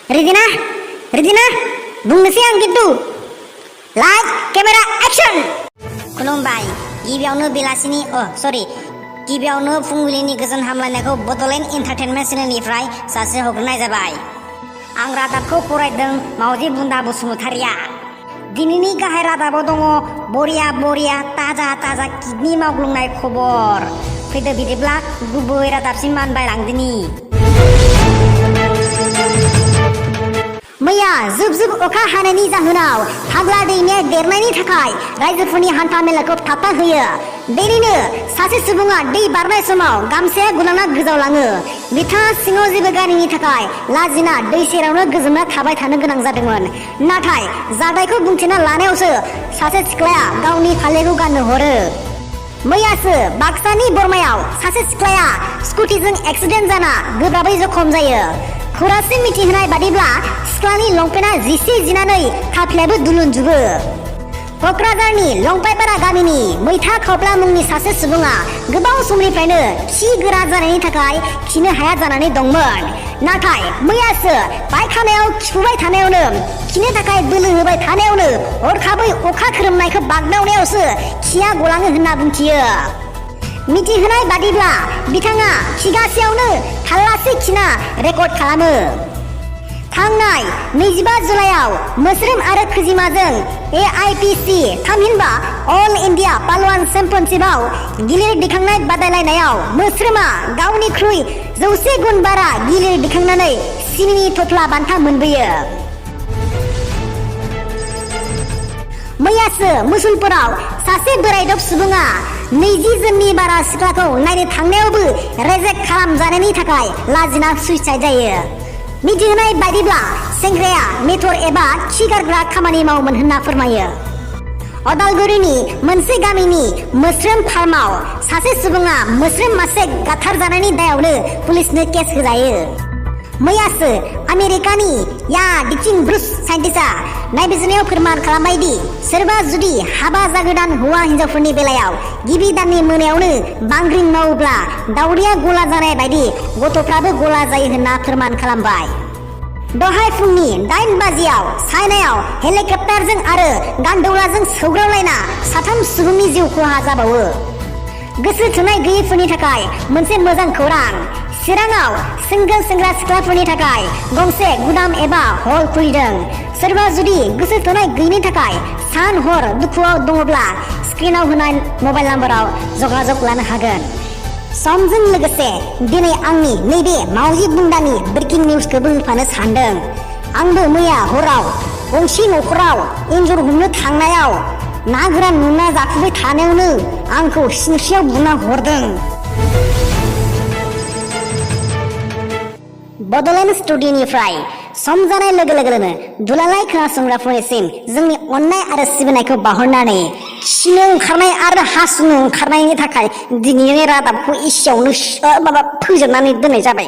Regina, Regina, बुंनोसै आं किन्तु लाइट केमेरा एक्शन खुलुमबाय गिबियावनो बेलासिनि गिबियावनो फुंबिलिनि गोजोन हामलायनायखौ बडलेण्ड एन्टारटेनमेन्ट चेनेलनिफ्राय सासे हरग्रोनाय जाबाय। आं रादाबखौ फरायदों मावजि बुन्दा बसुमतारिया। दिनैनि गाहाय रादाबाव दङ बरिया ताजा किडनि मावग्लुंनाय खबर। फैदो बिदिब्ला गुबै रादाबसिम मानबायलांदिनि। मैया जुब अखा हानायनि जाहोनाव फाग्ला दैमाया देरनायनि थाखाय रायजोफोरनि हान्था मेलाखौ थाबथाहोयो। बेनिनो सासे सुबुङा दै बारनाय समाव गामसाया गुलांना गोजावलाङो। बिथाङा सिङाव जेबो गारिनि थाखाय लाजिना दै सेरावनो गोजोमना थाबाय थानो गोनां जादोंमोन। नाथाय जाथायखौ बुंथिना लानायावसो सासे सिख्लाया गावनि फालिखौ गाननो हरो। मैयासो बाक्सानि बरमायाव सासे सिख्लाया स्कुटिजों एक्सिडेन्ट जाना गोब्राबै जखम जायो। खौरांसिम मिथिहोनाय बादिब्ला सिख्लानि लंपेन्टआ जिसे जिनानै खाफ्लायाबो दुलुनजुबो। कक्राझारनि लंपाइपारा गामिनि मैथा खावब्ला मुंनि सासे सुबुङा गोबाव समनिफ्रायनो खि गोरा जानायनि थाखाय खिनो हाया जानानै दंमोन। नाथाय मैयासो पायखानायाव खिफुबाय थानायावनो खिनो थाखाय बोलो होबाय थानायावनो हरखाबै अखा खोरोमनायखौ बागदावनायावसो खिया गलाङो होनना बुंथियो। मिथिहोनाय बादिब्ला बिथाङा खिगासेयावनो थाल्लासे खिना रेकर्ड खालामो। थांनाय 25 जुलाइआव मोस्रोम आरो खोजिमाजों AIPC थामहिनबा अल इन्डिया पालवान चेम्पियनशिपआव गिलिर दिखांनाय बादायलायनायाव मोस्रोमा गावनिख्रुइ 100 गुन बारा गिलिर दिखांनानै सिनिनि थफ्ला बान्था मोनबोयो। मैयासो मुसलपुराव सासे बोराइदब सुबुङा 20 जननि बारा सिख्लाखौ नायनो थांनायावबो रेजेक्ट खालामजानायनि थाखाय लाजिना सुइसाइड जायो। मिथिहोनाय बायदिब्ला सेंग्राया मेथर एबा खि गारग्रा खामानि मावोमोन होनना फोरमायो। अदालगुरिनि मोनसे गामिनि मोस्रोम फार्माव सासे सुबुङा मोस्रोम मासे गाथारजानायनि दायावनो पुलिसनो केस होजायो। मैयासो आमेरिकानि डिकिं ब्रुस साइन्टिस्टआ नायबिजिरनायाव फोरमान खालामबाय दि सोरबा जुदि हाबा जागोदान हौवा हिन्जावफोरनि बेलायाव गिबि दाननि मोनायावनो बांग्रिं मावोब्ला दावदैया गला जानाय बायदि गथ'फ्राबो गला जायो होनना फोरमान खालामबाय। दहाय फुंनि 8 बाजियाव चाइनायाव हेलिकप्टारजों आरो गान्दौलाजों सौग्रावलायना 3 सुबुंनि जिउ खहा जाबावो। गोसो थोनाय गैयैफोरनि थाखाय मोनसे मोजां खौरां। चिराङाव सिंगोल सेंग्रा सिख्लाफोरनि थाखाय गंसे गुदाम एबा हल खुलिदों। सोरबा जुदि गोसो थोनाय गैयैनि थाखाय सान हर दुखुआव दङब्ला स्क्रिनाव होनाय मबाइल नाम्बाराव जगाजग लानो हागोन। समजों लोगोसे दिनै आंनि नैबे मावजि बुन्दानि ब्रेकिं निउसखौबो होफानो सानदों। आंबो मैया हराव गंसे न'खराव एन्जर हमनो थांनायाव ना गोरान नुना जाफुबाय थानायावनो आंखौ सिनस्रियाव बुना हरदों। बडलेण्ड स्टुडिय'निफ्राय सम जानाय लोगो लोगोनो दुलाराय खोनासंग्राफोरनिसिम जोंनि अननाय आरो सिबिनायखौ बावहरनानै खिनो ओंखारनाय आरो हासुनो ओंखारनायनि थाखाय दिनैनि रादाबखौ एसेयावनो फोजोबनानै दोननाय जाबाय।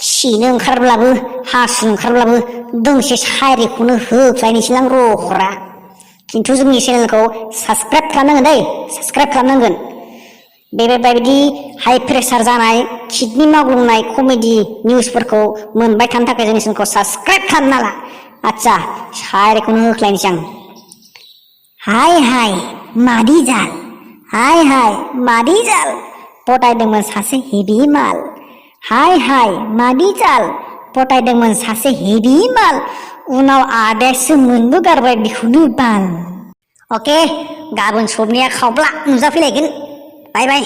खिनो ओंखारब्लाबो हासुनो ओंखारब्लाबो दोंसे सायरिखौनो होख्लायनोसैलां र'खरा। खिन्थु जोंनि चेनेलखौ साबस्क्राइब खालामनांगोन दै, साबस्क्राइब खालामनांगोन। बेबायदि हाइ प्रेसार जानाय किडनि मावग्लुंनाय कमेडि निउसफोरखौ मोनबाय थानो थाखाय जोंनि चेनेलखौ साबस्क्राइब खालामना ला। आच्छा सायरिखौनो होख्लायनोसै आं। हाय मादि जाल, हाय मादि जाल पटायदोंमोन सासे हेभि माल। हाय मादि जाल पटायदोंमोन सासे हेभि माल। उनाव आदायासो मोनबोगारबाय बेखौनो बाल। अके गाबोन सबनिया खावब्ला नुजाफैलायगोन। बाय बाय।